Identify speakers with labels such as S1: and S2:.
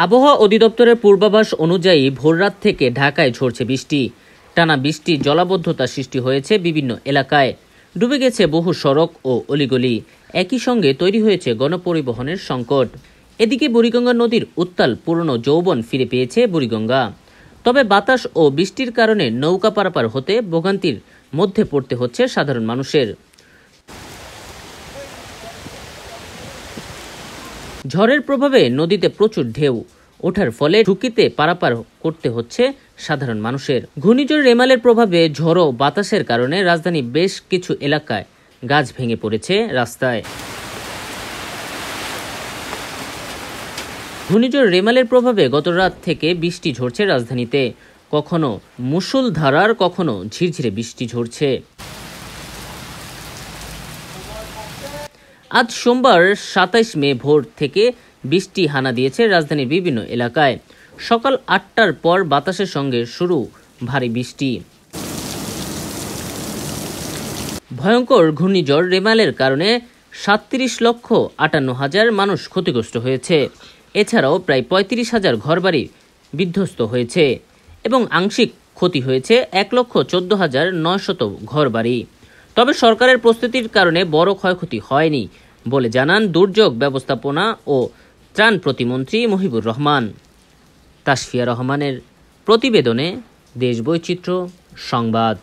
S1: আবহাওয়া অধিদপ্তরের পূর্বাভাস অনুযায়ী ভোররাত থেকে ঢাকায় ঝরছে বৃষ্টি। টানা বৃষ্টি জলাবদ্ধতা সৃষ্টি হয়েছে বিভিন্ন এলাকায়, ডুবে গেছে বহু সড়ক ও অলিগলি। একই সঙ্গে তৈরি হয়েছে গণপরিবহনের সংকট। এদিকে বুড়িগঙ্গা নদীর উত্তাল পুরনো যৌবন ফিরে পেয়েছে বুড়িগঙ্গা। তবে বাতাস ও বৃষ্টির কারণে নৌকা পারাপার হতে ভোগান্তির মধ্যে পড়তে হচ্ছে সাধারণ মানুষের। ঝড়ের প্রভাবে নদীতে প্রচুর ঢেউ ওঠার ফলে ঝুঁকিতে পারাপার করতে হচ্ছে সাধারণ মানুষের। ঘূর্ণিঝড় রেমালের প্রভাবে ঝড়ো বাতাসের কারণে রাজধানী বেশ কিছু এলাকায় গাছ ভেঙে পড়েছে রাস্তায়। ঘূর্ণিঝড় রেমালের প্রভাবে গত রাত থেকে বৃষ্টি ঝরছে রাজধানীতে। কখনো মুষলধারার, কখনো ঝিরঝিরে বৃষ্টি ঝরছে। আজ সোমবার ২৭ মে ভোর থেকে বৃষ্টি হানা দিয়েছে রাজধানীর বিভিন্ন এলাকায়। সকাল ৮টার পর বাতাসের সঙ্গে শুরু ভারী বৃষ্টি। ভয়ঙ্কর ঘূর্ণিঝড় রেমালের কারণে ৩৭,৫৮,০০০ মানুষ ক্ষতিগ্রস্ত হয়েছে। এছাড়াও প্রায় ৩৫,০০০ ঘরবাড়ি বিধ্বস্ত হয়েছে এবং আংশিক ক্ষতি হয়েছে ১,১৪,৯০০ ঘরবাড়ি। তবে সরকারের প্রস্তুতির কারণে বড় ক্ষয়ক্ষতি হয়নি বলে জানান দুর্যোগ ব্যবস্থাপনা ও ত্রাণ প্রতিমন্ত্রী মহিবুর রহমান। তাসফিয়া রহমানের প্রতিবেদনে দেশ বৈচিত্র্য সংবাদ।